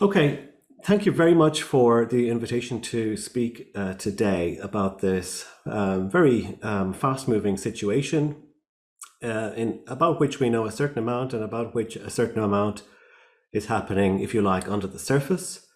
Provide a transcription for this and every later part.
Okay, thank you very much for the invitation to speak today about this very fast-moving situation about which we know a certain amount and about which a certain amount is happening, if you like, under the surface.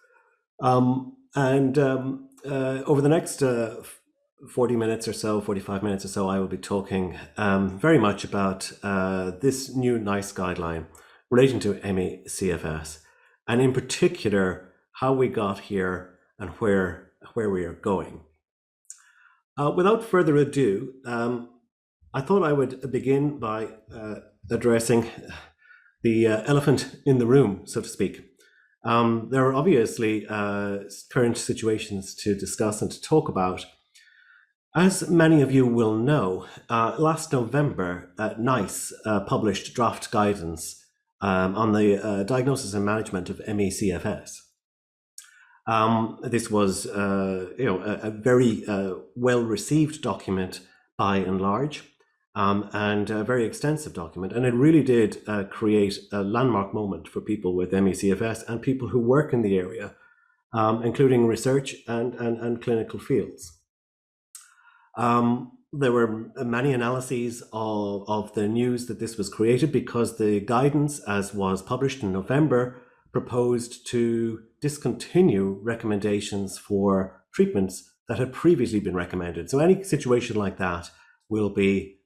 Over the next 40 minutes or so, 45 minutes or so, I will be talking very much about this new NICE guideline relating to ME CFS, and in particular, how we got here and where we are going. Without further ado, I thought I would begin by addressing the elephant in the room, so to speak. There are obviously current situations to discuss and to talk about. As many of you will know, last November, NICE published draft guidance on the diagnosis and management of ME CFS. This was a very well-received document by and large, and a very extensive document, and it really did create a landmark moment for people with ME CFS and people who work in the area, including research and clinical fields. There were many analyses of the news that this was created, because the guidance, as was published in November, proposed to discontinue recommendations for treatments that had previously been recommended. So any situation like that will be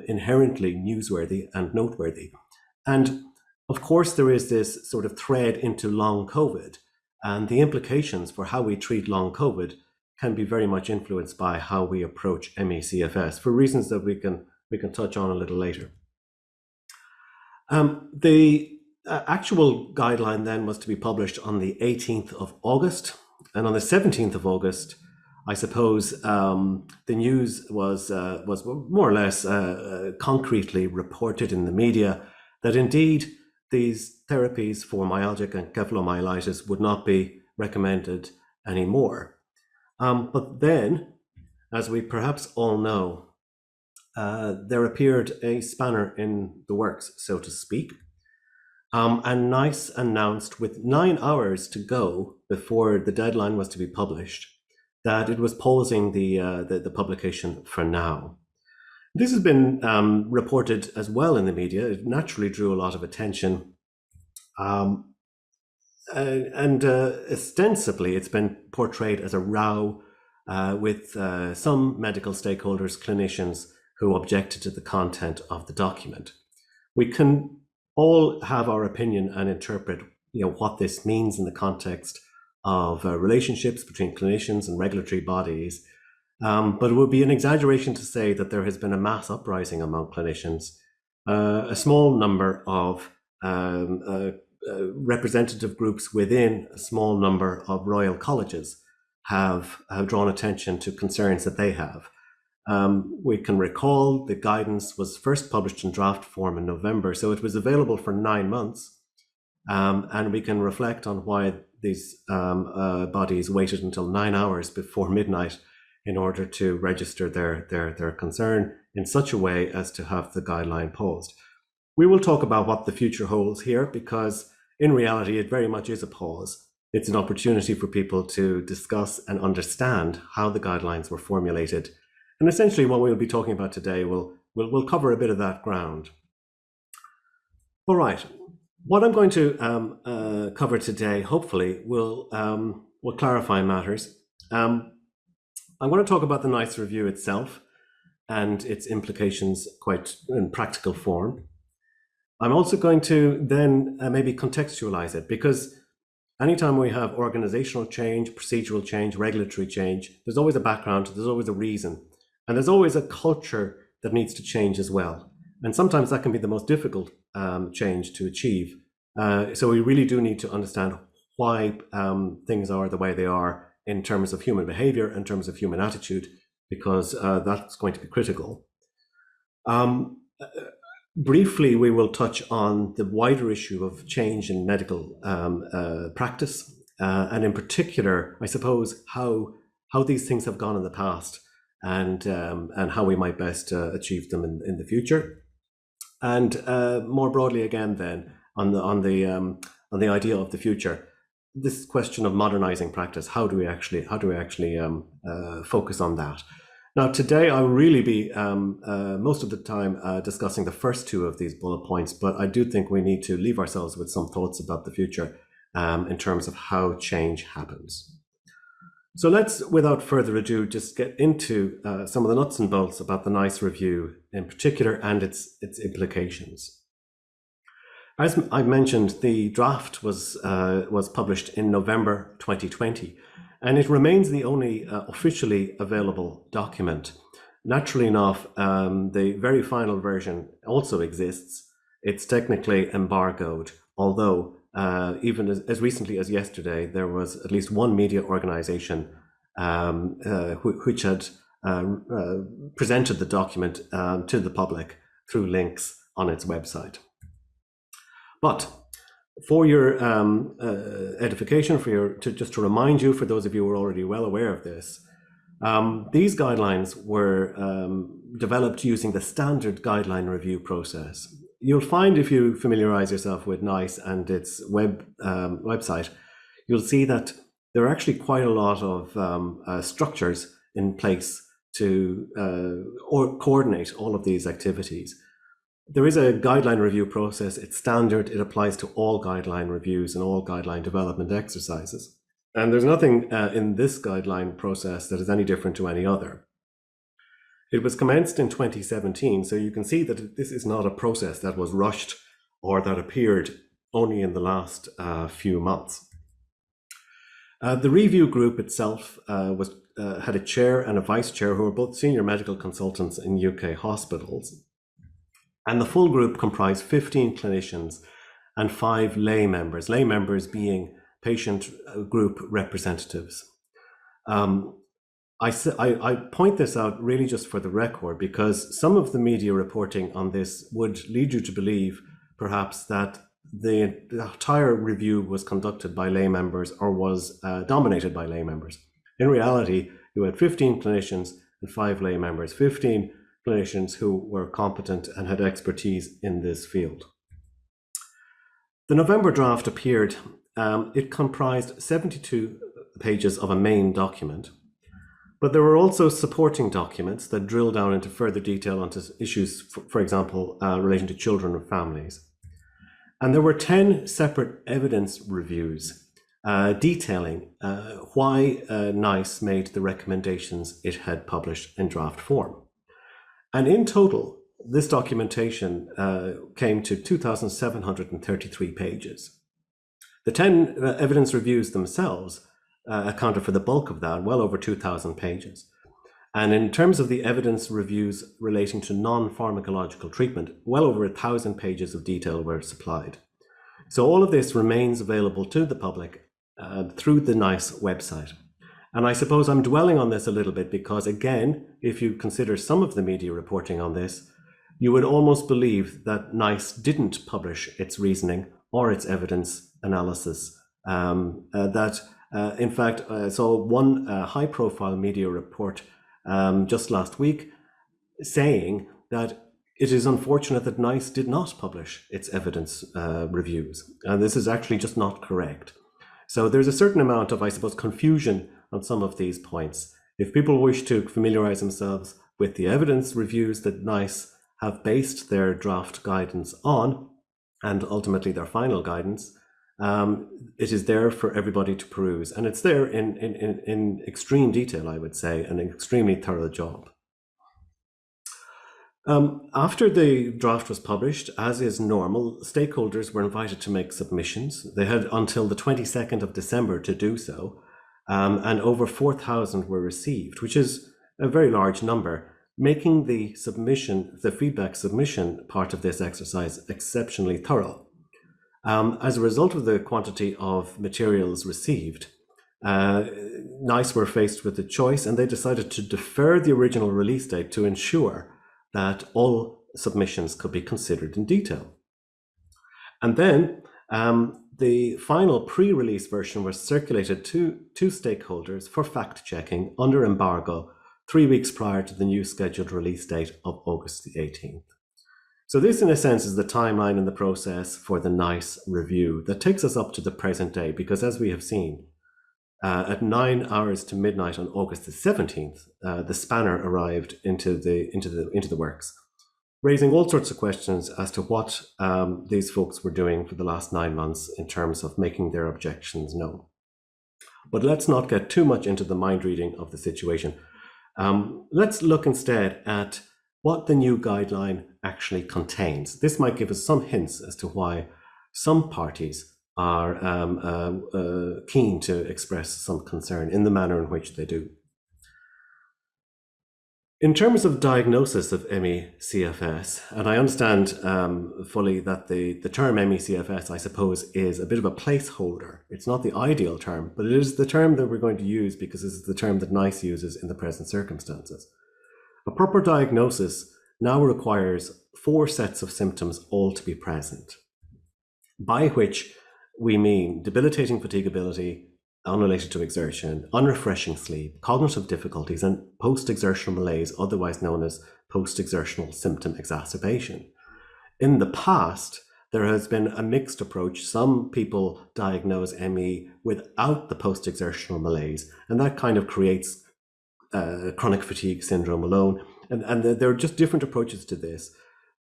inherently newsworthy and noteworthy. And of course, there is this sort of thread into long COVID, and the implications for how we treat long COVID can be very much influenced by how we approach ME CFS, for reasons that we can touch on a little later. The actual guideline then was to be published on the 18th of August, and on the 17th of August, I suppose the news was more or less concretely reported in the media that indeed these therapies for myalgic encephalomyelitis would not be recommended anymore. But then, as we perhaps all know, there appeared a spanner in the works, so to speak. And NICE announced, with 9 hours to go before the deadline was to be published, that it was pausing the publication for now. This has been reported as well in the media. It naturally drew a lot of attention. Ostensibly, it's been portrayed as a row with some medical stakeholders, clinicians, who objected to the content of the document. We can all have our opinion and interpret, what this means in the context of relationships between clinicians and regulatory bodies. But it would be an exaggeration to say that there has been a mass uprising among clinicians. A small number of representative groups within a small number of royal colleges have drawn attention to concerns that they have. We can recall the guidance was first published in draft form in November, so it was available for 9 months. And we can reflect on why these bodies waited until 9 hours before midnight in order to register their concern in such a way as to have the guideline paused. We will talk about what the future holds here, because in reality, it very much is a pause. It's an opportunity for people to discuss and understand how the guidelines were formulated. And essentially what we'll be talking about today will cover a bit of that ground. All right, what I'm going to cover today, hopefully, will clarify matters. I'm going to talk about the NICE review itself and its implications quite in practical form. I'm also going to then maybe contextualize it, because anytime we have organizational change, procedural change, regulatory change, there's always a background, there's always a reason, and there's always a culture that needs to change as well. And sometimes that can be the most difficult change to achieve. So we really do need to understand why things are the way they are in terms of human behavior, in terms of human attitude, because that's going to be critical. Briefly, we will touch on the wider issue of change in medical practice, and in particular, I suppose, how these things have gone in the past, and how we might best achieve them in the future. And more broadly, again, then on the idea of the future, this question of modernizing practice, how do we actually focus on that? Now, today I'll really be most of the time discussing the first two of these bullet points, but I do think we need to leave ourselves with some thoughts about the future in terms of how change happens. So let's, without further ado, just get into some of the nuts and bolts about the NICE review in particular and its implications. As I mentioned, the draft was published in November 2020, and it remains the only officially available document. Naturally enough, the very final version also exists. It's technically embargoed, although even as recently as yesterday, there was at least one media organization which had presented the document to the public through links on its website. But for your edification, just to remind you, for those of you who are already well aware of this, these guidelines were developed using the standard guideline review process. You'll find, if you familiarize yourself with NICE and its website, you'll see that there are actually quite a lot of structures in place to coordinate all of these activities. There is a guideline review process. It's standard. It applies to all guideline reviews and all guideline development exercises. And there's nothing in this guideline process that is any different to any other. It was commenced in 2017, so you can see that this is not a process that was rushed or that appeared only in the last few months. The review group itself had a chair and a vice chair who were both senior medical consultants in UK hospitals. And the full group comprised 15 clinicians and 5 lay members being patient group representatives. I point this out really just for the record, because some of the media reporting on this would lead you to believe perhaps that the entire review was conducted by lay members or was dominated by lay members. In reality, you had 15 clinicians and 5 lay members, 15 clinicians who were competent and had expertise in this field. The November draft appeared. It comprised 72 pages of a main document, but there were also supporting documents that drill down into further detail onto issues, for example, relating to children and families. And there were 10 separate evidence reviews detailing why NICE made the recommendations it had published in draft form. And in total, this documentation came to 2,733 pages. The 10 evidence reviews themselves accounted for the bulk of that, well over 2,000 pages. And in terms of the evidence reviews relating to non-pharmacological treatment, well over 1,000 pages of detail were supplied. So all of this remains available to the public through the NICE website. And I suppose I'm dwelling on this a little bit because, again, if you consider some of the media reporting on this, you would almost believe that NICE didn't publish its reasoning or its evidence analysis. In fact, I saw one high-profile media report just last week saying that it is unfortunate that NICE did not publish its evidence reviews. And this is actually just not correct. So there's a certain amount of, I suppose, confusion on some of these points. If people wish to familiarize themselves with the evidence reviews that NICE have based their draft guidance on, and ultimately their final guidance, it is there for everybody to peruse. And it's there in extreme detail, I would say, an extremely thorough job. After the draft was published, as is normal, stakeholders were invited to make submissions. They had until the 22nd of December to do so, and over 4,000 were received, which is a very large number, making the feedback submission part of this exercise exceptionally thorough. As a result of the quantity of materials received, NICE were faced with a choice, and they decided to defer the original release date to ensure that all submissions could be considered in detail. And then the final pre-release version was circulated to stakeholders for fact-checking under embargo 3 weeks prior to the new scheduled release date of August the 18th. So this, in a sense, is the timeline and the process for the NICE review that takes us up to the present day, because as we have seen, at 9 hours to midnight on August the 17th, the spanner arrived into the works, raising all sorts of questions as to what these folks were doing for the last 9 months in terms of making their objections known. But let's not get too much into the mind reading of the situation. Let's look instead at what the new guideline actually contains. This might give us some hints as to why some parties are keen to express some concern in the manner in which they do. In terms of diagnosis of ME CFS, and I understand fully that the term ME CFS, I suppose, is a bit of a placeholder. It's not the ideal term, but it is the term that we're going to use because this is the term that NICE uses in the present circumstances. A proper diagnosis now requires 4 sets of symptoms all to be present, by which we mean debilitating fatigability, unrelated to exertion, unrefreshing sleep, cognitive difficulties, and post-exertional malaise, otherwise known as post-exertional symptom exacerbation. In the past, there has been a mixed approach. Some people diagnose ME without the post-exertional malaise, and that kind of creates chronic fatigue syndrome alone. And there are just different approaches to this.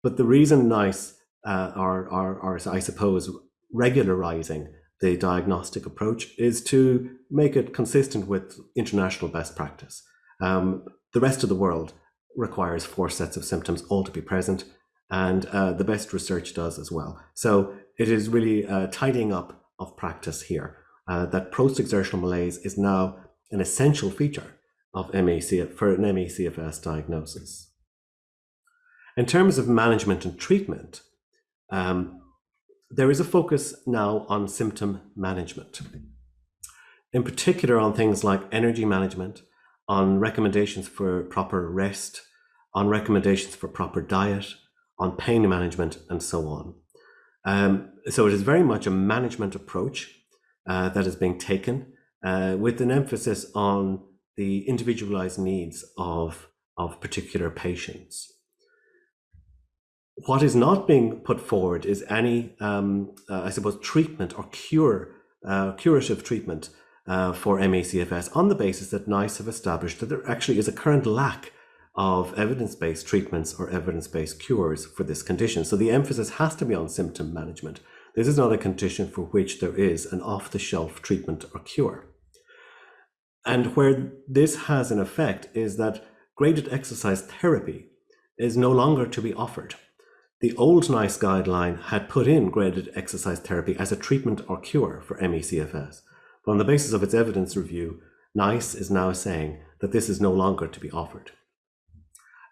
But the reason NICE are, I suppose, regularizing the diagnostic approach is to make it consistent with international best practice. The rest of the world requires 4 sets of symptoms all to be present, and the best research does as well. So it is really tidying up of practice here, that post-exertional malaise is now an essential feature of for an ME CFS diagnosis. In terms of management and treatment, there is a focus now on symptom management, in particular on things like energy management, on recommendations for proper rest, on recommendations for proper diet, on pain management, and so on. So it is very much a management approach that is being taken with an emphasis on the individualized needs of particular patients. What is not being put forward is any, I suppose, treatment or curative treatment for ME CFS on the basis that NICE have established that there actually is a current lack of evidence-based treatments or evidence-based cures for this condition. So the emphasis has to be on symptom management. This is not a condition for which there is an off-the-shelf treatment or cure. And where this has an effect is that graded exercise therapy is no longer to be offered. The old NICE guideline had put in graded exercise therapy as a treatment or cure for ME CFS. But on the basis of its evidence review, NICE is now saying that this is no longer to be offered.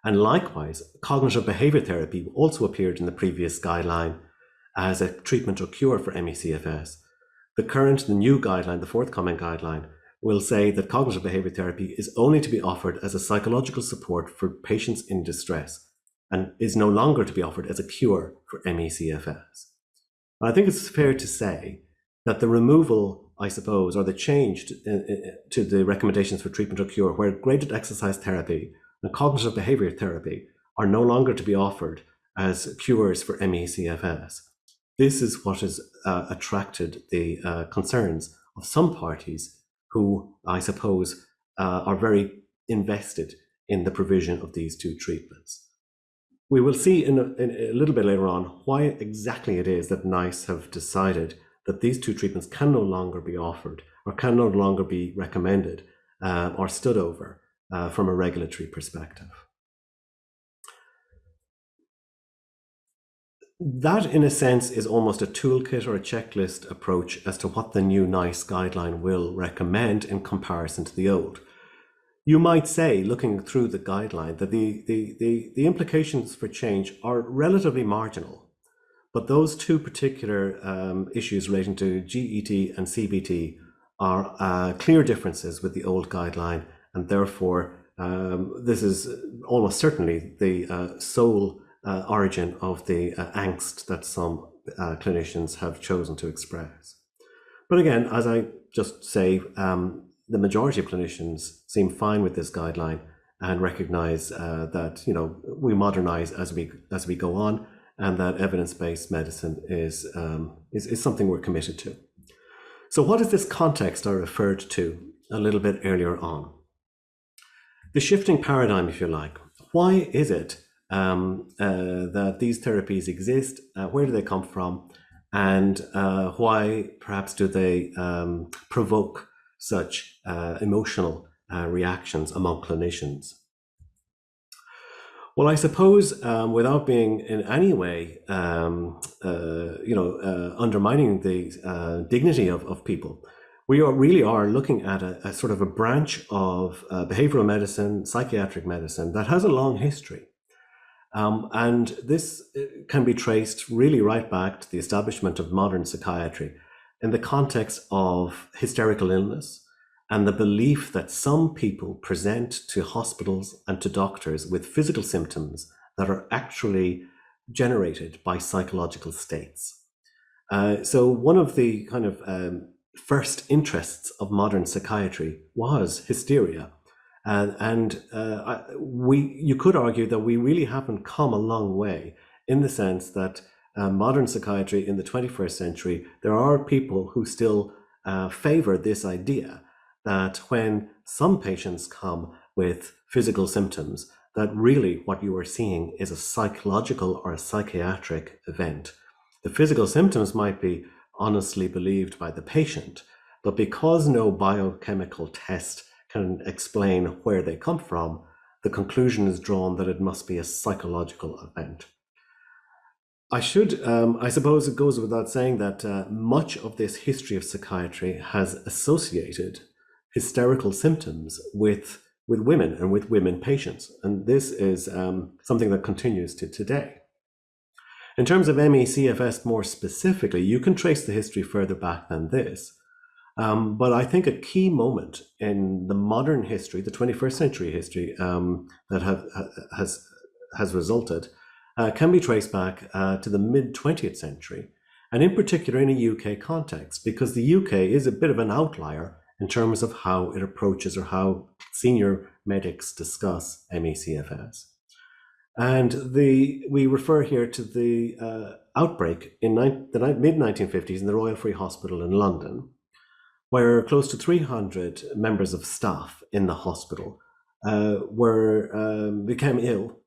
And likewise, cognitive behavior therapy also appeared in the previous guideline as a treatment or cure for ME CFS. The new guideline, the forthcoming guideline, will say that cognitive behavior therapy is only to be offered as a psychological support for patients in distress and is no longer to be offered as a cure for ME CFS. I think it's fair to say that the removal, I suppose, or the change to the recommendations for treatment or cure, where graded exercise therapy and cognitive behavior therapy are no longer to be offered as cures for ME CFS. This is what has attracted the concerns of some parties who, I suppose, are very invested in the provision of these 2 treatments. We will see in a little bit later on why exactly it is that NICE have decided that these 2 treatments can no longer be offered or can no longer be recommended or stood over from a regulatory perspective. That, in a sense, is almost a toolkit or a checklist approach as to what the new NICE guideline will recommend in comparison to the old. You might say, looking through the guideline, that the implications for change are relatively marginal, but those 2 particular issues relating to GET and CBT are clear differences with the old guideline, and therefore this is almost certainly the sole origin of the angst that some clinicians have chosen to express. But again, as I just say, the majority of clinicians seem fine with this guideline and recognize that we modernize as we go on, and that evidence-based medicine is something we're committed to. So what is this context I referred to a little bit earlier on? The shifting paradigm, if you like. Why is it that these therapies exist? Where do they come from? And why perhaps do they provoke such emotional reactions among clinicians? Well, I suppose without being in any way, undermining the dignity of people, we really are looking at a sort of a branch of behavioral medicine, psychiatric medicine that has a long history. And this can be traced really right back to the establishment of modern psychiatry in the context of hysterical illness and the belief that some people present to hospitals and to doctors with physical symptoms that are actually generated by psychological states. So one of the kind of first interests of modern psychiatry was hysteria. You could argue that we really haven't come a long way in the sense that modern psychiatry in the 21st century, there are people who still favor this idea that when some patients come with physical symptoms, that really what you are seeing is a psychological or a psychiatric event. The physical symptoms might be honestly believed by the patient, but because no biochemical test can explain where they come from, the conclusion is drawn that it must be a psychological event. I suppose it goes without saying that much of this history of psychiatry has associated hysterical symptoms with women and with women patients. And this is something that continues to today. In terms of ME CFS more specifically, you can trace the history further back than this. But I think a key moment in the modern history, the 21st century history that has resulted can be traced back to the mid-20th century, and in particular in a UK context, because the UK is a bit of an outlier in terms of how it approaches or how senior medics discuss ME CFS. And we refer here to the outbreak in the mid-1950s in the Royal Free Hospital in London, where close to 300 members of staff in the hospital became ill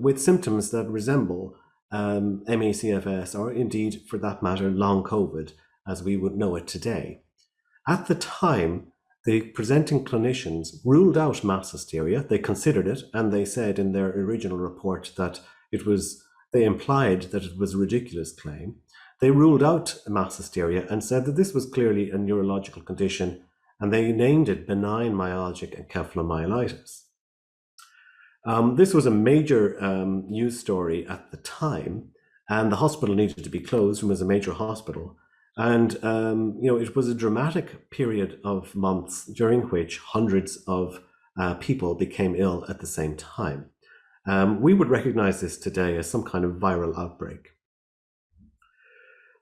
with symptoms that resemble ME CFS, or indeed, for that matter, long COVID, as we would know it today. At the time, the presenting clinicians ruled out mass hysteria. They considered it, and they said in their original report that they implied that it was a ridiculous claim. They ruled out mass hysteria and said that this was clearly a neurological condition, and they named it benign myalgic encephalomyelitis. This was a major news story at the time, and the hospital needed to be closed. It was a major hospital. And it was a dramatic period of months during which hundreds of people became ill at the same time. We would recognize this today as some kind of viral outbreak.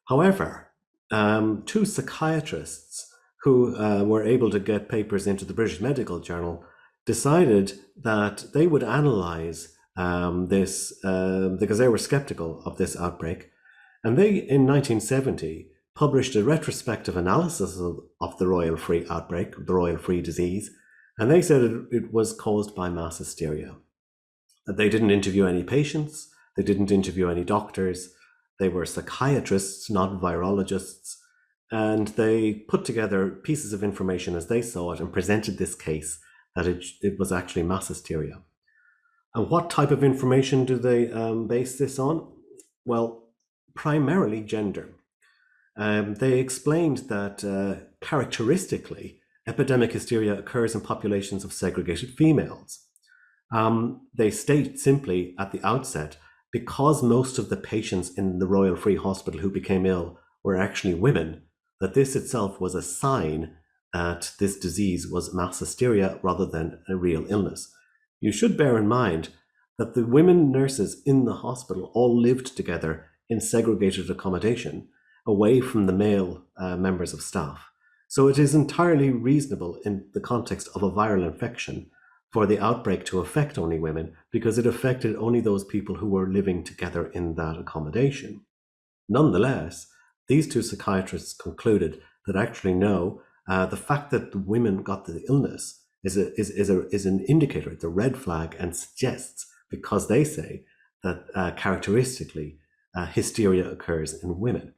However, two psychiatrists who were able to get papers into the British Medical Journal decided that they would analyze this because they were skeptical of this outbreak. And they, in 1970, published a retrospective analysis of the Royal Free outbreak, the Royal Free disease, and they said it was caused by mass hysteria. They didn't interview any patients, they didn't interview any doctors, they were psychiatrists, not virologists, and they put together pieces of information as they saw it and presented this case that it was actually mass hysteria. And what type of information do they base this on? Well, primarily gender. They explained that characteristically, epidemic hysteria occurs in populations of segregated females. They state simply at the outset, because most of the patients in the Royal Free Hospital who became ill were actually women, that this itself was a sign that this disease was mass hysteria rather than a real illness. You should bear in mind that the women nurses in the hospital all lived together in segregated accommodation, away from the male members of staff. So it is entirely reasonable in the context of a viral infection for the outbreak to affect only women because it affected only those people who were living together in that accommodation. Nonetheless, these two psychiatrists concluded that actually no, the fact that the women got the illness is an indicator, it's a red flag, and suggests, because they say that characteristically hysteria occurs in women.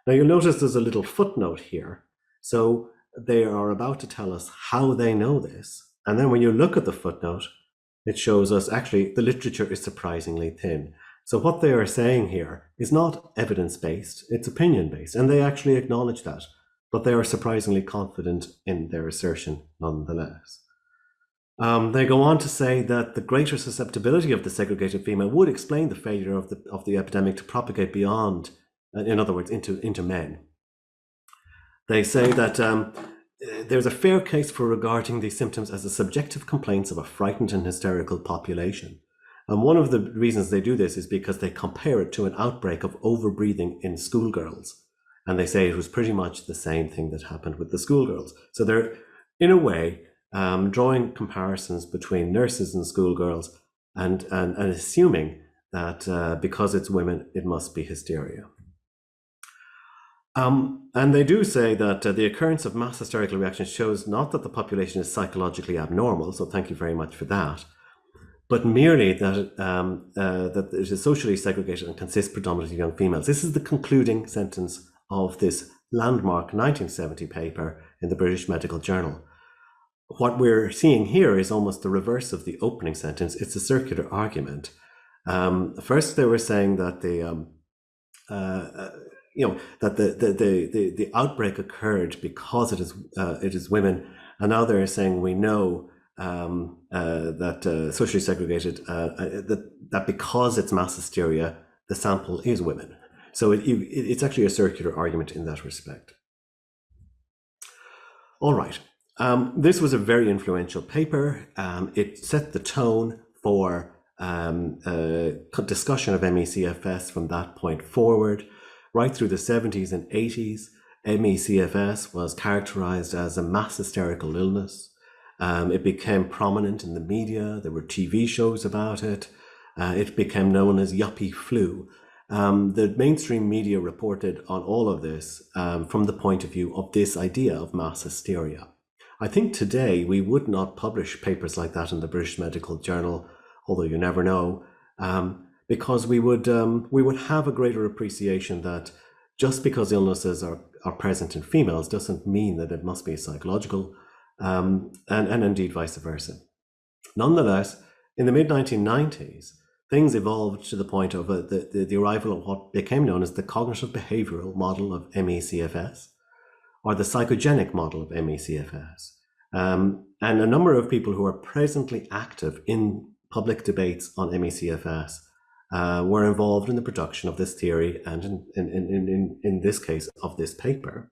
Now you'll notice there's a little footnote here. So they are about to tell us how they know this. And then when you look at the footnote, it shows us actually the literature is surprisingly thin. So what they are saying here is not evidence-based, it's opinion-based, and they actually acknowledge that, but they are surprisingly confident in their assertion nonetheless. They go on to say that the greater susceptibility of the segregated female would explain the failure of the epidemic to propagate beyond, in other words, into men. They say that there's a fair case for regarding these symptoms as the subjective complaints of a frightened and hysterical population. And one of the reasons they do this is because they compare it to an outbreak of overbreathing in schoolgirls. And they say it was pretty much the same thing that happened with the schoolgirls. So they're, in a way, drawing comparisons between nurses and schoolgirls and assuming that because it's women, it must be hysteria. And they do say that the occurrence of mass hysterical reactions shows not that the population is psychologically abnormal, so thank you very much for that, but merely that, that it is socially segregated and consists predominantly of young females. This is the concluding sentence of this landmark 1970 paper in the British Medical Journal. What we're seeing here is almost the reverse of the opening sentence. It's a circular argument. First, they were saying that that the outbreak occurred because it is women, and now they're saying we know that socially segregated that because it's mass hysteria, the sample is women. So it's actually a circular argument in that respect. All right, this was a very influential paper. It set the tone for discussion of ME/CFS from that point forward. Right through the 70s and 80s, ME/CFS was characterized as a mass hysterical illness. It became prominent in the media. There were TV shows about it. It became known as yuppie flu. The mainstream media reported on all of this from the point of view of this idea of mass hysteria. I think today we would not publish papers like that in the British Medical Journal, although you never know, because we would have a greater appreciation that just because illnesses are present in females doesn't mean that it must be psychological, and indeed vice versa. Nonetheless, in the mid-1990s, things evolved to the point of the arrival of what became known as the cognitive behavioral model of ME/CFS, or the psychogenic model of ME/CFS. And a number of people who are presently active in public debates on ME/CFS were involved in the production of this theory and in this case of this paper.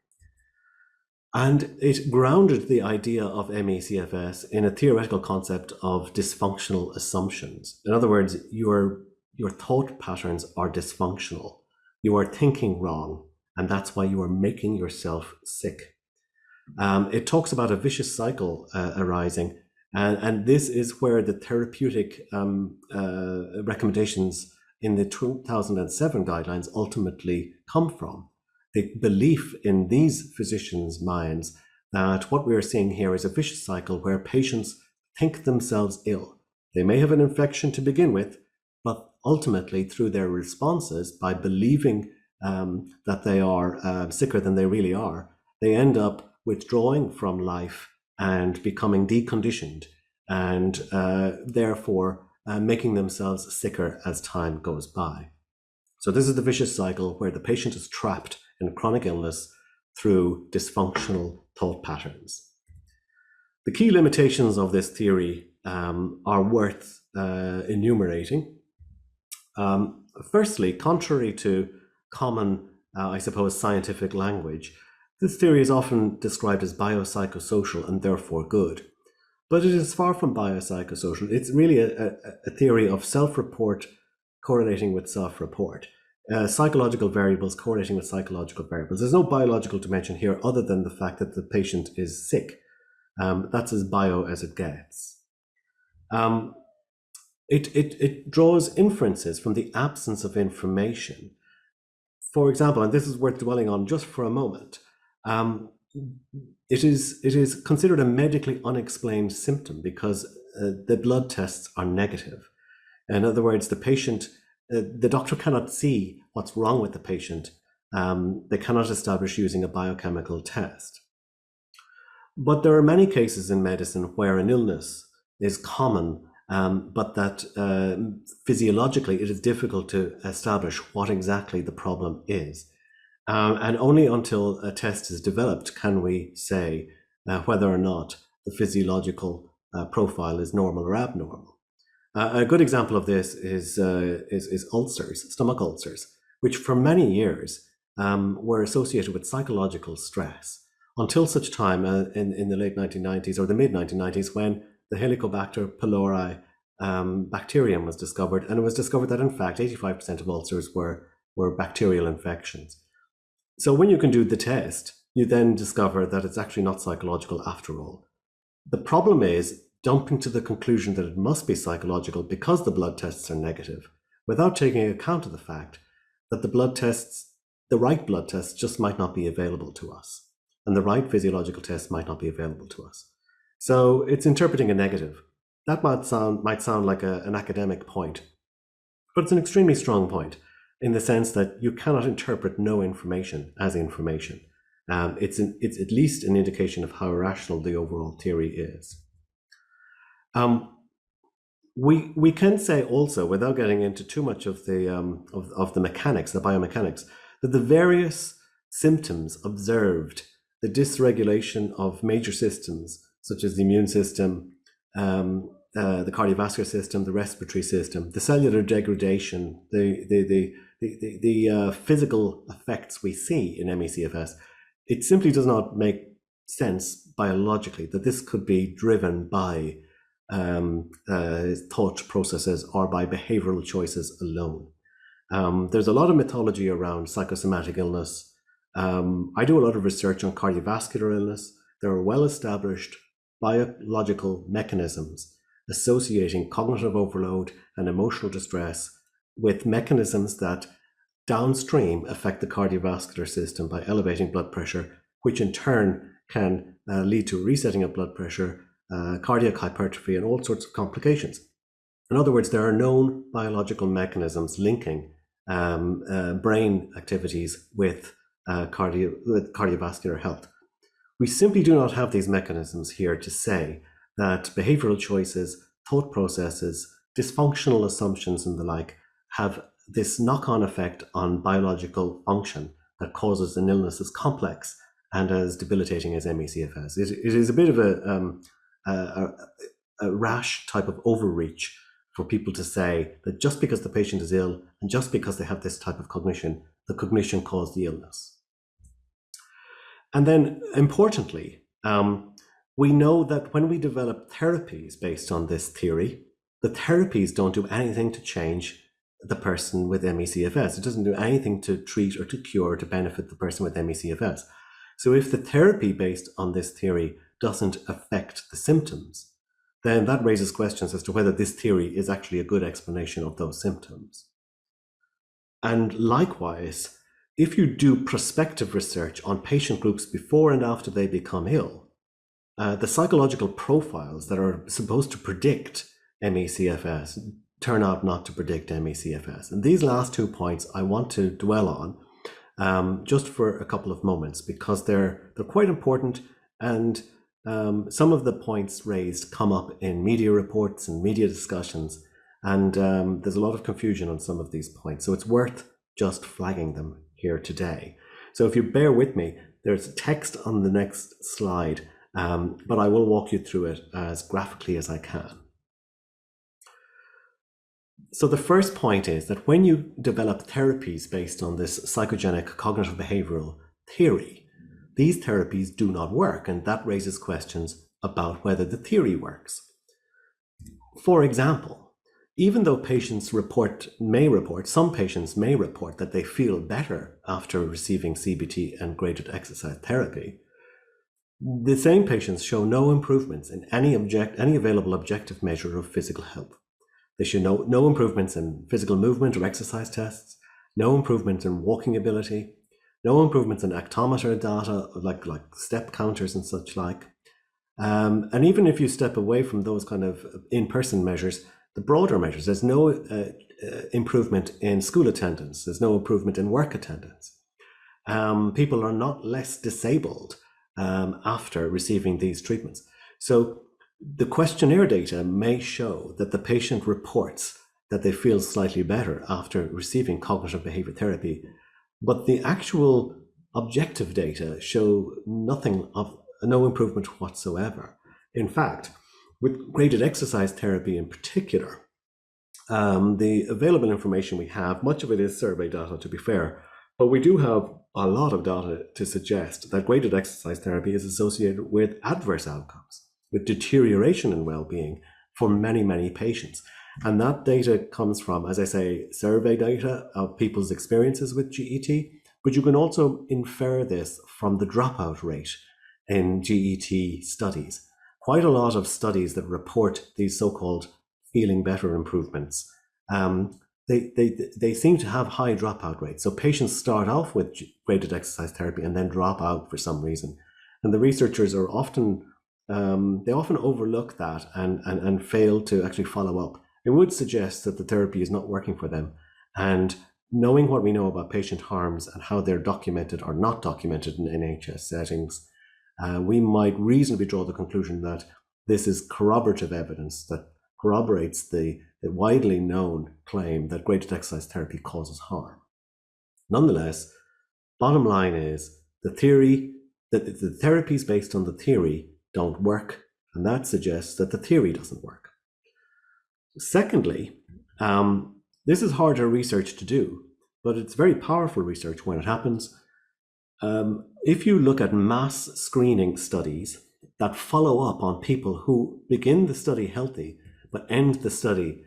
And it grounded the idea of ME/CFS in a theoretical concept of dysfunctional assumptions. In other words, your thought patterns are dysfunctional. You are thinking wrong, and that's why you are making yourself sick. It talks about a vicious cycle arising, and this is where the therapeutic recommendations in the 2007 guidelines ultimately come from. The belief in these physicians' minds that what we are seeing here is a vicious cycle where patients think themselves ill. They may have an infection to begin with, but ultimately through their responses, by believing that they are sicker than they really are, they end up withdrawing from life and becoming deconditioned, and therefore making themselves sicker as time goes by. So this is the vicious cycle where the patient is trapped in chronic illness through dysfunctional thought patterns. The key limitations of this theory are worth enumerating. Firstly, contrary to common, I suppose, scientific language, this theory is often described as biopsychosocial and therefore good. But it is far from biopsychosocial. It's really a theory of self-report correlating with self-report. Psychological variables correlating with psychological variables. There's no biological dimension here other than the fact that the patient is sick. That's as bio as it gets. It draws inferences from the absence of information. For example, and this is worth dwelling on just for a moment, it is considered a medically unexplained symptom because the blood tests are negative. In other words, the doctor cannot see what's wrong with the patient. They cannot establish using a biochemical test. But there are many cases in medicine where an illness is common, but that physiologically it is difficult to establish what exactly the problem is. And only until a test is developed can we say whether or not the physiological profile is normal or abnormal. A good example of this is ulcers, stomach ulcers, which for many years were associated with psychological stress until such time in the late 1990s or the mid 1990s when the Helicobacter pylori bacterium was discovered, and it was discovered that in fact 85% of ulcers were bacterial infections. So when you can do the test, you then discover that it's actually not psychological after all. The problem is jumping to the conclusion that it must be psychological because the blood tests are negative, without taking account of the fact that the right blood tests just might not be available to us, and the right physiological tests might not be available to us. So it's interpreting a negative. That might sound like an academic point, but it's an extremely strong point in the sense that you cannot interpret no information as information. It's at least an indication of how rational the overall theory is. We can say also, without getting into too much of the mechanics, the biomechanics, that the various symptoms observed, the dysregulation of major systems such as the immune system, the cardiovascular system, the respiratory system, the cellular degradation, the physical effects we see in ME CFS, it simply does not make sense biologically that this could be driven by thought processes or by behavioral choices alone. There's a lot of mythology around psychosomatic illness. I do a lot of research on cardiovascular illness. There are well-established biological mechanisms associating cognitive overload and emotional distress with mechanisms that downstream affect the cardiovascular system by elevating blood pressure, which in turn can lead to resetting of blood pressure, cardiac hypertrophy, and all sorts of complications. In other words, there are known biological mechanisms linking brain activities with cardiovascular health. We simply do not have these mechanisms here to say that behavioral choices, thought processes, dysfunctional assumptions and the like have this knock-on effect on biological function that causes an illness as complex and as debilitating as ME CFS. It is a bit of a rash type of overreach for people to say that just because the patient is ill and just because they have this type of cognition, the cognition caused the illness. And then importantly, we know that when we develop therapies based on this theory, the therapies don't do anything to change the person with ME CFS. It doesn't do anything to treat or to cure or to benefit the person with ME CFS. So if the therapy based on this theory doesn't affect the symptoms, then that raises questions as to whether this theory is actually a good explanation of those symptoms. And likewise, if you do prospective research on patient groups before and after they become ill, the psychological profiles that are supposed to predict ME CFS turn out not to predict ME CFS. And these last 2 points I want to dwell on just for a couple of moments because they're quite important, and some of the points raised come up in media reports and media discussions, and there's a lot of confusion on some of these points. So it's worth just flagging them here today. So if you bear with me, there's text on the next slide, but I will walk you through it as graphically as I can. So the first point is that when you develop therapies based on this psychogenic cognitive behavioral theory, these therapies do not work, and that raises questions about whether the theory works. For example, even though some patients may report that they feel better after receiving CBT and graded exercise therapy, The same patients show no improvements in any available objective measure of physical health. They show no improvements in physical movement or exercise tests, no improvement in walking ability, no improvements in actometer data like step counters and such like. And even if you step away from those kind of in-person measures, the broader measures, there's no improvement in school attendance, there's no improvement in work attendance. People are not less disabled after receiving these treatments. So the questionnaire data may show that the patient reports that they feel slightly better after receiving cognitive behavior therapy, but the actual objective data show no improvement whatsoever. In fact, with graded exercise therapy in particular, the available information we have, much of it is survey data to be fair, but we do have a lot of data to suggest that graded exercise therapy is associated with adverse outcomes, with deterioration in well-being for many, many patients. And that data comes from, as I say, survey data of people's experiences with GET, but you can also infer this from the dropout rate in GET studies. Quite a lot of studies that report these so-called feeling better improvements, they seem to have high dropout rates. So patients start off with graded exercise therapy and then drop out for some reason. And the researchers are often, they often overlook that and fail to actually follow up. It would suggest that the therapy is not working for them. And knowing what we know about patient harms and how they're documented or not documented in NHS settings, we might reasonably draw the conclusion that this is corroborative evidence that corroborates the widely known claim that graded exercise therapy causes harm. Nonetheless, bottom line is the theory that the therapies based on the theory don't work, and that suggests that the theory doesn't work. Secondly, this is harder research to do, but it's very powerful research when it happens. If you look at mass screening studies that follow up on people who begin the study healthy but end the study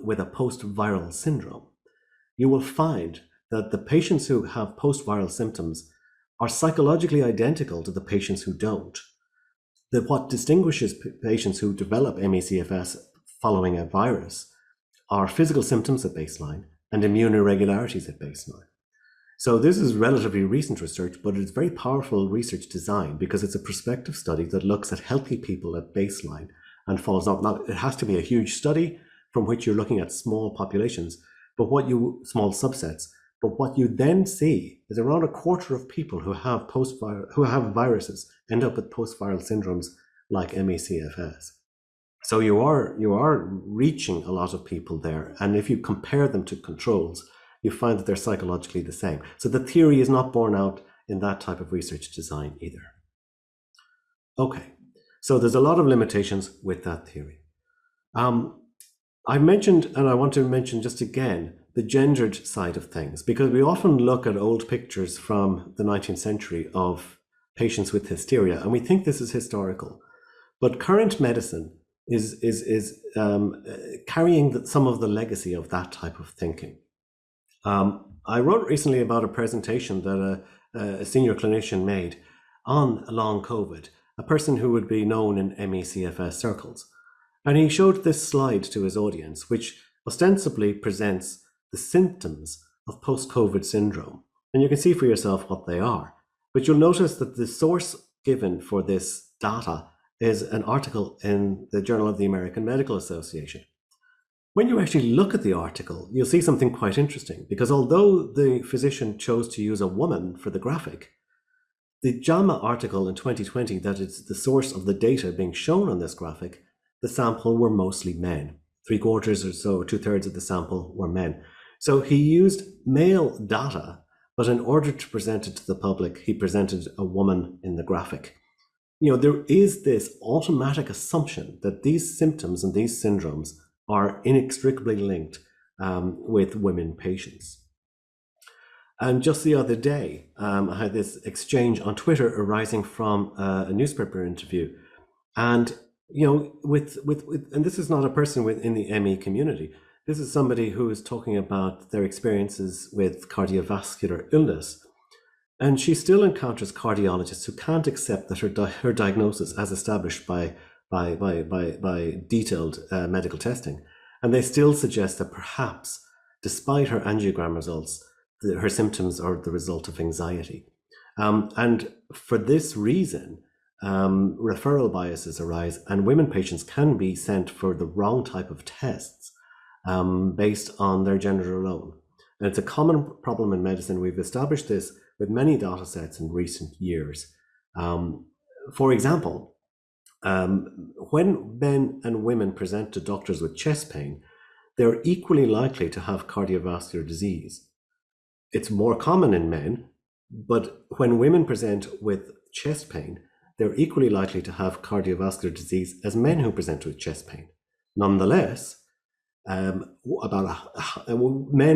with a post-viral syndrome, you will find that the patients who have post-viral symptoms are psychologically identical to the patients who don't. What distinguishes patients who develop ME CFS following a virus are physical symptoms at baseline and immune irregularities at baseline. So this is relatively recent research, but it's very powerful research design because it's a prospective study that looks at healthy people at baseline and follows up. Now, it has to be a huge study from which you're looking at small populations, small subsets. But what you then see is around a quarter of people who have viruses end up with post-viral syndromes like ME CFS. So you are reaching a lot of people there, and if you compare them to controls, you find that they're psychologically the same. So the theory is not borne out in that type of research design either. Okay, so there's a lot of limitations with that theory. I mentioned, and I want to mention just again, the gendered side of things, because we often look at old pictures from the 19th century of patients with hysteria, and we think this is historical. But current medicine is carrying some of the legacy of that type of thinking. I wrote recently about a presentation that a senior clinician made on long COVID, a person who would be known in ME CFS circles. And he showed this slide to his audience, which ostensibly presents the symptoms of post-COVID syndrome. And you can see for yourself what they are. But you'll notice that the source given for this data is an article in the Journal of the American Medical Association. When you actually look at the article, you'll see something quite interesting, because although the physician chose to use a woman for the graphic, the JAMA article in 2020 that is the source of the data being shown on this graphic, the sample were mostly men. 3/4 or so, or 2/3 of the sample were men. So he used male data, but in order to present it to the public, he presented a woman in the graphic. You know, there is this automatic assumption that these symptoms and these syndromes are inextricably linked with women patients. And just the other day, I had this exchange on Twitter arising from a newspaper interview. And, you know, and this is not a person within the ME community. This is somebody who is talking about their experiences with cardiovascular illness. And she still encounters cardiologists who can't accept that her diagnosis, as established by detailed medical testing, and they still suggest that perhaps, despite her angiogram results, her symptoms are the result of anxiety. And for this reason, referral biases arise, and women patients can be sent for the wrong type of tests based on their gender alone. And it's a common problem in medicine. We've established this with many data sets in recent years. For example, when men and women present to doctors with chest pain, they're equally likely to have cardiovascular disease. It's more common in men, but when women present with chest pain, they're equally likely to have cardiovascular disease as men who present with chest pain. Nonetheless, men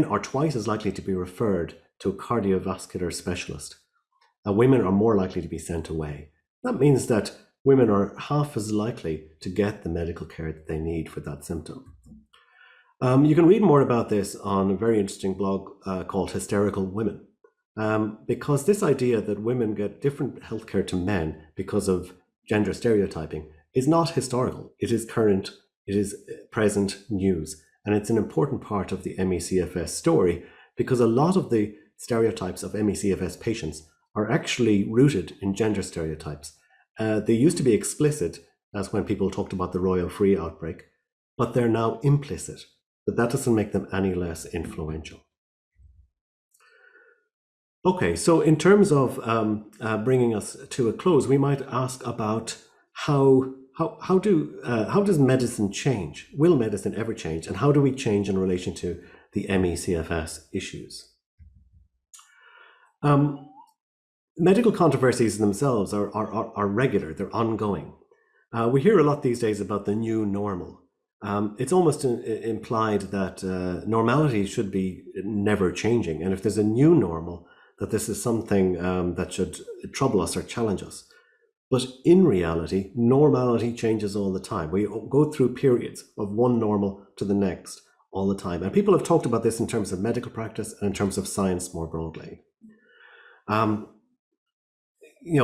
are twice as likely to be referred to a cardiovascular specialist. Women are more likely to be sent away. That means that women are half as likely to get the medical care that they need for that symptom. You can read more about this on a very interesting blog called Hysterical Women, because this idea that women get different healthcare to men because of gender stereotyping is not historical. It is current, it is present news, and it's an important part of the ME/CFS story, because a lot of the stereotypes of ME/CFS patients are actually rooted in gender stereotypes. They used to be explicit, as when people talked about the royal free outbreak, but they're now implicit. But that doesn't make them any less influential. Okay, so in terms of bringing us to a close, we might ask about how does medicine change? Will medicine ever change? And how do we change in relation to the ME/CFS issues? Medical controversies themselves are regular, they're ongoing. We hear a lot these days about the new normal. It's almost implied that normality should be never changing. And if there's a new normal, that this is something that should trouble us or challenge us. But in reality, normality changes all the time. We go through periods of one normal to the next all the time. And people have talked about this in terms of medical practice and in terms of science more broadly.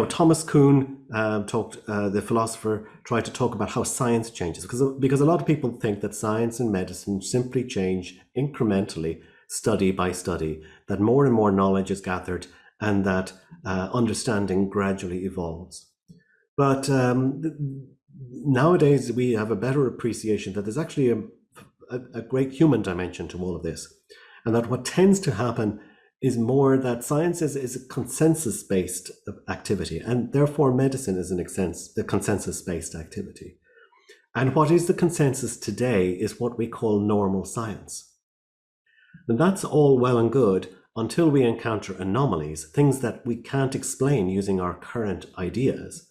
Thomas Kuhn the philosopher, tried to talk about how science changes, because a lot of people think that science and medicine simply change incrementally, study by study, that more and more knowledge is gathered and that understanding gradually evolves. But nowadays we have a better appreciation that there's actually a great human dimension to all of this, and that what tends to happen is more that science is a consensus-based activity, and therefore medicine is a consensus-based activity. And what is the consensus today is what we call normal science. And that's all well and good until we encounter anomalies, things that we can't explain using our current ideas.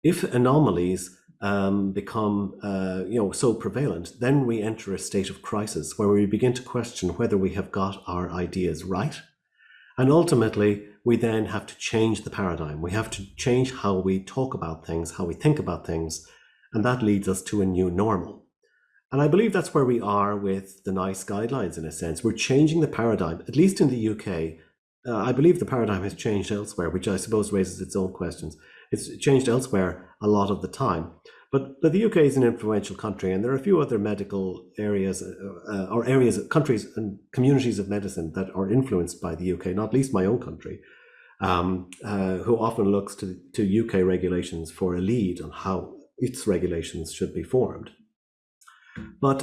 If anomalies become so prevalent, then we enter a state of crisis where we begin to question whether we have got our ideas right. And ultimately, we then have to change the paradigm. We have to change how we talk about things, how we think about things, and that leads us to a new normal. And I believe that's where we are with the NICE guidelines, in a sense. We're changing the paradigm, at least in the UK. I believe the paradigm has changed elsewhere, which I suppose raises its own questions. It's changed elsewhere a lot of the time. But the UK is an influential country, and there are a few other medical areas countries and communities of medicine that are influenced by the UK, not least my own country, who often looks to UK regulations for a lead on how its regulations should be formed. But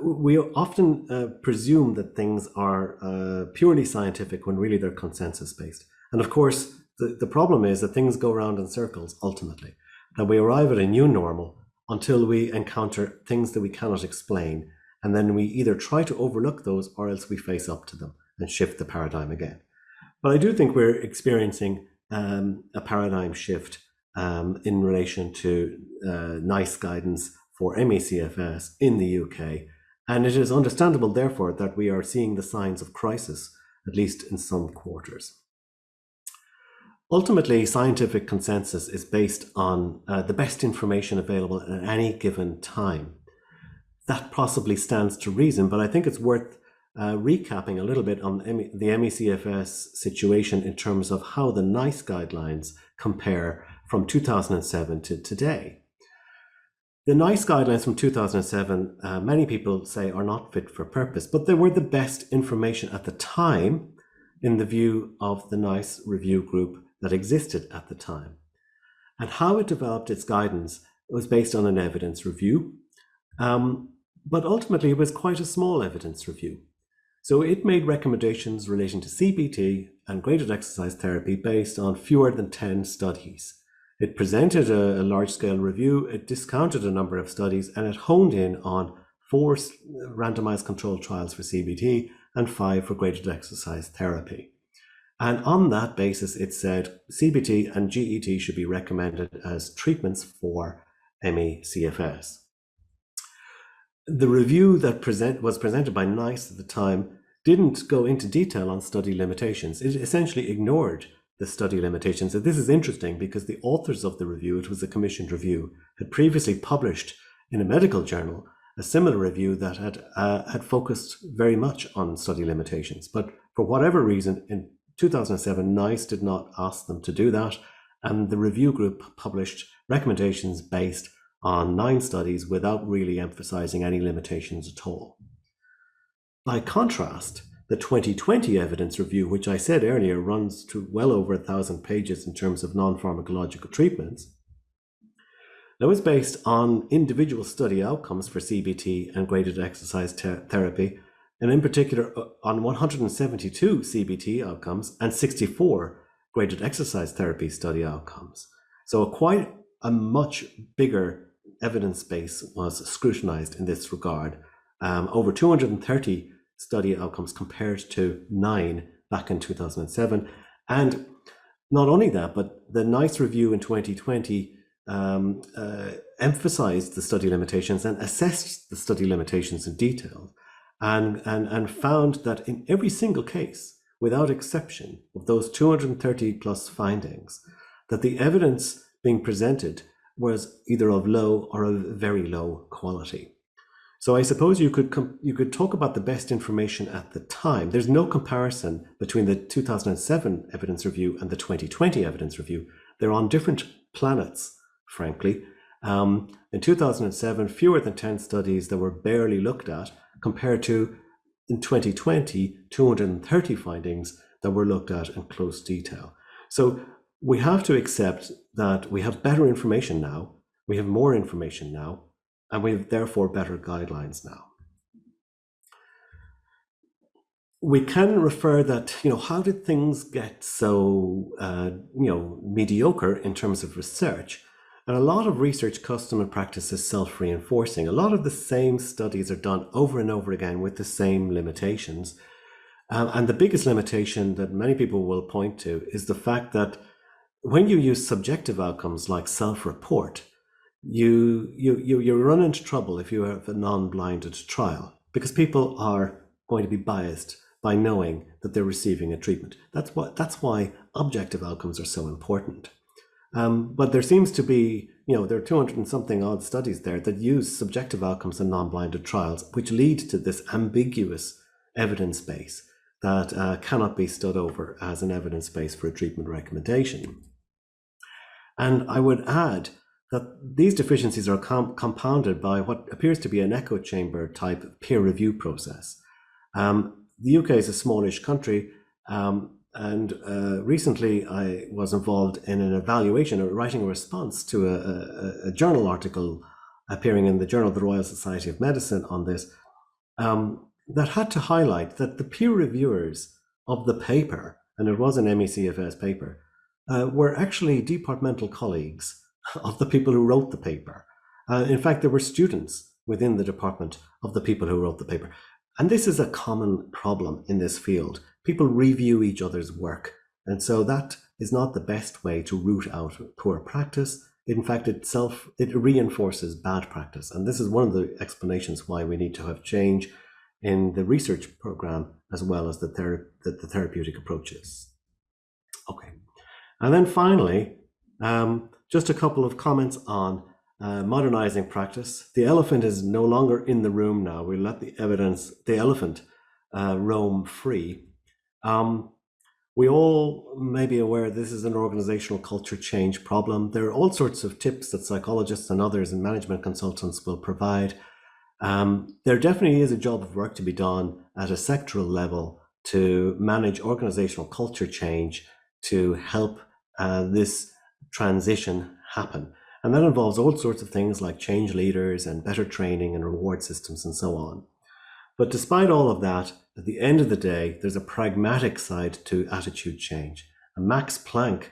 we often presume that things are purely scientific when really they're consensus-based. And of course, the problem is that things go around in circles ultimately, that we arrive at a new normal until we encounter things that we cannot explain. And then we either try to overlook those or else we face up to them and shift the paradigm again. But I do think we're experiencing a paradigm shift in relation to NICE guidance for ME/CFS in the UK. And it is understandable, therefore, that we are seeing the signs of crisis, at least in some quarters. Ultimately, scientific consensus is based on the best information available at any given time. That possibly stands to reason, but I think it's worth recapping a little bit on the ME CFS situation in terms of how the NICE guidelines compare from 2007 to today. The NICE guidelines from 2007, many people say are not fit for purpose, but they were the best information at the time in the view of the NICE review group that existed at the time. And how it developed its guidance was based on an evidence review, but ultimately it was quite a small evidence review. So it made recommendations relating to CBT and graded exercise therapy based on fewer than 10 studies. It presented a large-scale review, it discounted a number of studies, and it honed in on 4 randomized controlled trials for CBT and 5 for graded exercise therapy. And on that basis, it said CBT and GET should be recommended as treatments for ME CFS. The review that was presented by NICE at the time didn't go into detail on study limitations. It essentially ignored the study limitations. And this is interesting because the authors of the review, it was a commissioned review, had previously published in a medical journal a similar review that had focused very much on study limitations. But for whatever reason, in 2007, NICE did not ask them to do that, and the review group published recommendations based on 9 studies without really emphasizing any limitations at all. By contrast, the 2020 evidence review, which I said earlier runs to well over 1,000 pages in terms of non-pharmacological treatments, that was based on individual study outcomes for CBT and graded exercise therapy, and in particular on 172 CBT outcomes and 64 graded exercise therapy study outcomes. So quite a much bigger evidence base was scrutinized in this regard, over 230 study outcomes compared to 9 back in 2007. And not only that, but the NICE review in 2020 emphasized the study limitations and assessed the study limitations in detail, and found that in every single case, without exception of those 230 plus findings, that the evidence being presented was either of low or of very low quality. So I suppose you could talk about the best information at the time. There's no comparison between the 2007 evidence review and the 2020 evidence review. They're on different planets, frankly. In 2007, fewer than 10 studies that were barely looked at, compared to, in 2020, 230 findings that were looked at in close detail. So we have to accept that we have better information now, we have more information now, and we have therefore better guidelines now. We can refer that, how did things get so, mediocre in terms of research? And a lot of research custom and practice is self-reinforcing. A lot of the same studies are done over and over again with the same limitations. And the biggest limitation that many people will point to is the fact that when you use subjective outcomes like self-report, you run into trouble if you have a non-blinded trial, because people are going to be biased by knowing that they're receiving a treatment. That's why objective outcomes are so important. But there seems to be, there are 200 and something odd studies there that use subjective outcomes in non-blinded trials, which lead to this ambiguous evidence base that cannot be stood over as an evidence base for a treatment recommendation. And I would add that these deficiencies are compounded by what appears to be an echo chamber type peer review process. The UK is a smallish country, and recently I was involved in an evaluation or writing a response to a journal article appearing in the Journal of the Royal Society of Medicine on this, that had to highlight that the peer reviewers of the paper, and it was an ME CFS paper, were actually departmental colleagues of the people who wrote the paper. In fact, there were students within the department of the people who wrote the paper. And this is a common problem in this field. People review each other's work. And so that is not the best way to root out poor practice. In fact, it reinforces bad practice. And this is one of the explanations why we need to have change in the research program as well as the therapeutic approaches. Okay. And then finally, just a couple of comments on modernizing practice. The elephant is no longer in the room now. We let the elephant roam free. We all may be aware this is an organizational culture change problem. There are all sorts of tips that psychologists and others and management consultants will provide. There definitely is a job of work to be done at a sectoral level to manage organizational culture change to help this transition happen. And that involves all sorts of things like change leaders and better training and reward systems and so on. But despite all of that, at the end of the day, there's a pragmatic side to attitude change. And Max Planck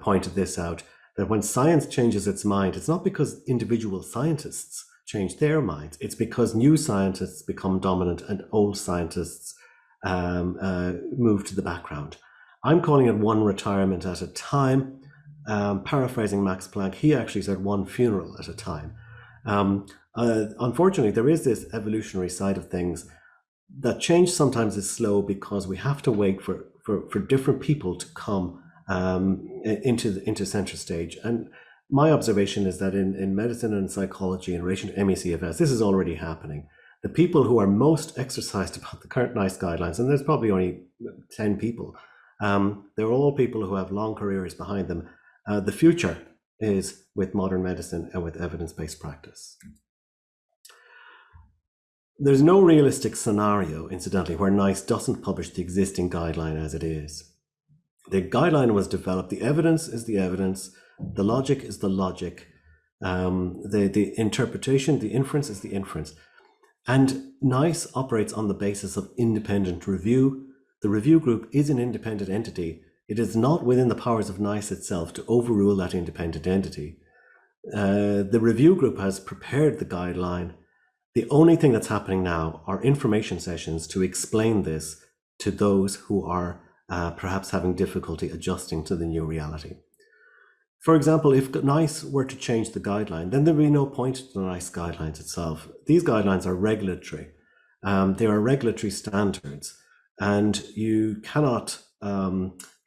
pointed this out, that when science changes its mind, it's not because individual scientists change their minds, it's because new scientists become dominant and old scientists move to the background. I'm calling it one retirement at a time. Paraphrasing Max Planck, he actually said one funeral at a time. Unfortunately, there is this evolutionary side of things that change sometimes is slow because we have to wait for different people to come into center stage. And my observation is that in medicine and psychology in relation to ME CFS, this is already happening. The people who are most exercised about the current NICE guidelines, and there's probably only 10 people, they're all people who have long careers behind them. The future is with modern medicine and with evidence-based practice. There's no realistic scenario, incidentally, where NICE doesn't publish the existing guideline as it is. The guideline was developed, the evidence is the evidence, the logic is the logic, the interpretation, the inference is the inference. And NICE operates on the basis of independent review. The review group is an independent entity. It is not within the powers of NICE itself to overrule that independent entity. The review group has prepared the guideline. The only thing that's happening now are information sessions to explain this to those who are perhaps having difficulty adjusting to the new reality. For example, if NICE were to change the guideline, then there would be no point to the NICE guidelines itself. These guidelines are regulatory. They are regulatory standards, and you cannot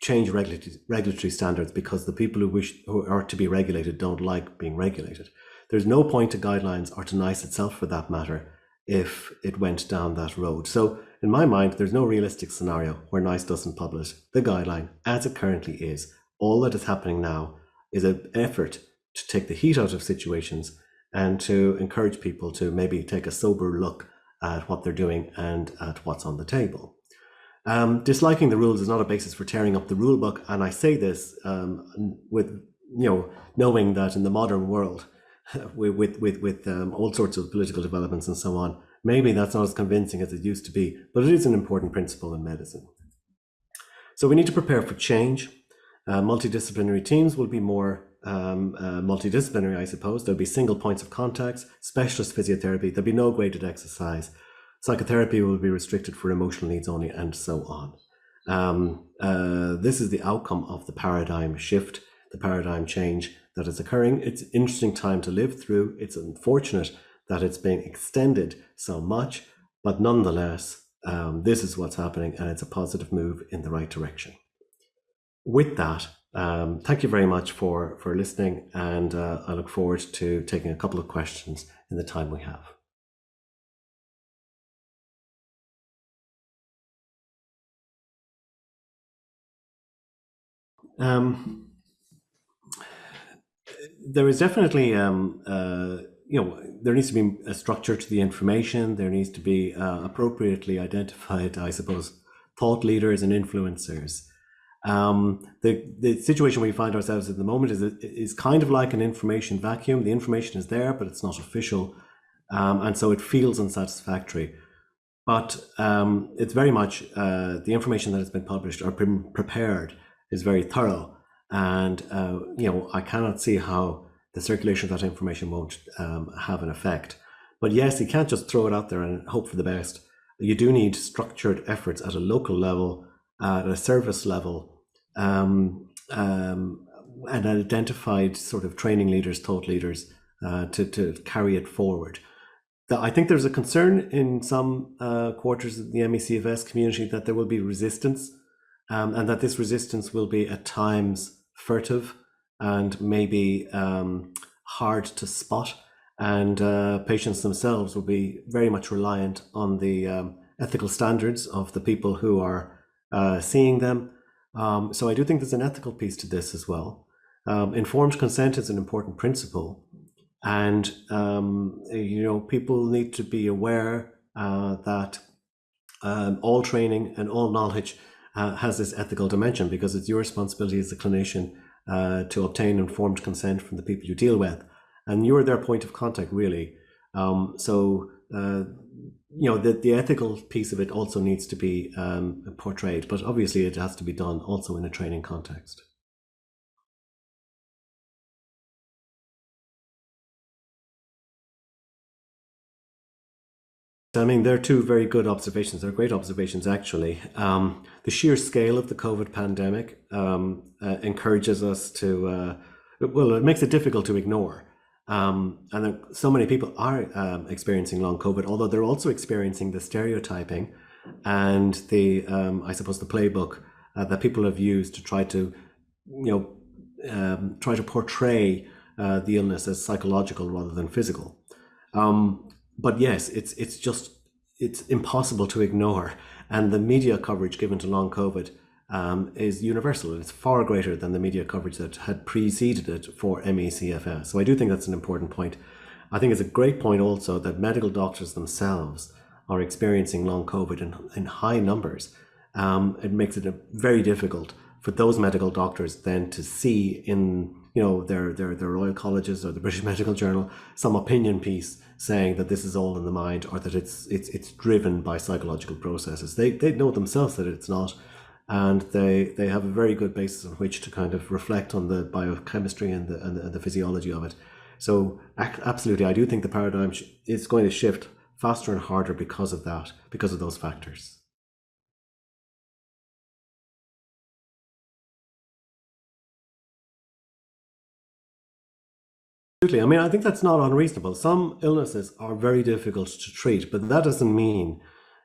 change regulatory standards because the people who are to be regulated don't like being regulated. There's no point to guidelines or to NICE itself for that matter if it went down that road. So in my mind, there's no realistic scenario where NICE doesn't publish the guideline as it currently is. All that is happening now is an effort to take the heat out of situations and to encourage people to maybe take a sober look at what they're doing and at what's on the table. Disliking the rules is not a basis for tearing up the rule book, and I say this with knowing that in the modern world, with all sorts of political developments and so on, maybe that's not as convincing as it used to be, but it is an important principle in medicine. So we need to prepare for change. Multidisciplinary teams will be more multidisciplinary, I suppose. There'll be single points of contacts, specialist physiotherapy, there'll be no graded exercise. Psychotherapy will be restricted for emotional needs only, and so on. This is the outcome of the paradigm shift, the paradigm change that is occurring. It's an interesting time to live through. It's unfortunate that it's being extended so much, but nonetheless, this is what's happening, and it's a positive move in the right direction. With that, thank you very much for listening, and I look forward to taking a couple of questions in the time we have. There is definitely, there needs to be a structure to the information. There needs to be appropriately identified, I suppose, thought leaders and influencers. The situation we find ourselves in the moment is kind of like an information vacuum. The information is there, but it's not official, and so it feels unsatisfactory. But it's very much the information that has been published or been prepared is very thorough, and I cannot see how the circulation of that information won't have an effect. But yes, you can't just throw it out there and hope for the best. You do need structured efforts at a local level, at a service level, and identified sort of training leaders, thought leaders to carry it forward. I think there's a concern in some quarters of the ME/CFS community that there will be resistance, and that this resistance will be at times furtive and maybe hard to spot, and patients themselves will be very much reliant on the ethical standards of the people who are seeing them. So I do think there's an ethical piece to this as well. Informed consent is an important principle, and people need to be aware that all training and all knowledge has this ethical dimension, because it's your responsibility as a clinician to obtain informed consent from the people you deal with, and you're their point of contact, really. The ethical piece of it also needs to be portrayed, but obviously it has to be done also in a training context. I mean, they're two very good observations. They're great observations, actually. The sheer scale of the COVID pandemic encourages us to, it makes it difficult to ignore. And so many people are experiencing long COVID, although they're also experiencing the stereotyping and the, I suppose, the playbook that people have used to try to, try to portray the illness as psychological rather than physical. But yes, it's impossible to ignore, and the media coverage given to long COVID is universal. It's far greater than the media coverage that had preceded it for ME CFS. So I do think that's an important point. I think it's a great point also that medical doctors themselves are experiencing long COVID in high numbers. It makes it very difficult for those medical doctors then to see in their Royal Colleges or the British Medical Journal some opinion piece saying that this is all in the mind, or that it's driven by psychological processes. They know themselves that it's not, and they have a very good basis on which to kind of reflect on the biochemistry and the physiology of it. So absolutely, I do think the paradigm is going to shift faster and harder because of that, because of those factors. Absolutely. I mean, I think that's not unreasonable. Some illnesses are very difficult to treat, but that doesn't mean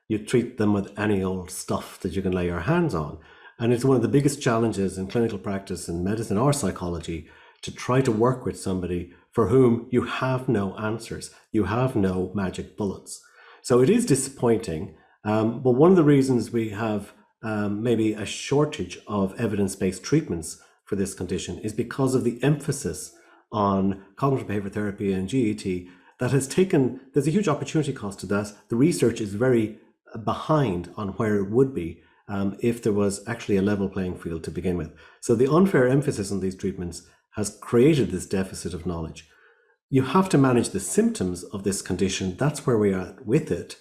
you treat them with any old stuff that you can lay your hands on. And it's one of the biggest challenges in clinical practice in medicine or psychology to try to work with somebody for whom you have no answers. You have no magic bullets. So it is disappointing. But one of the reasons we have maybe a shortage of evidence-based treatments for this condition is because of the emphasis on cognitive behavior therapy and GET that has taken, there's a huge opportunity cost to that. The research is very behind on where it would be if there was actually a level playing field to begin with. So the unfair emphasis on these treatments has created this deficit of knowledge. You have to manage the symptoms of this condition. That's where we are with it.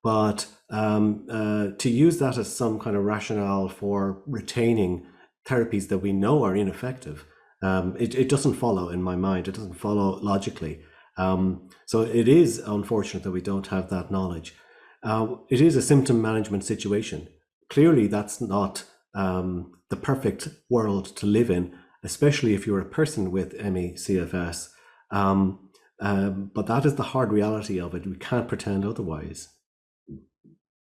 But to use that as some kind of rationale for retaining therapies that we know are ineffective, it doesn't follow in my mind. It doesn't follow logically. So it is unfortunate that we don't have that knowledge. It is a symptom management situation. Clearly, that's not the perfect world to live in, especially if you're a person with ME CFS. But that is the hard reality of it. We can't pretend otherwise.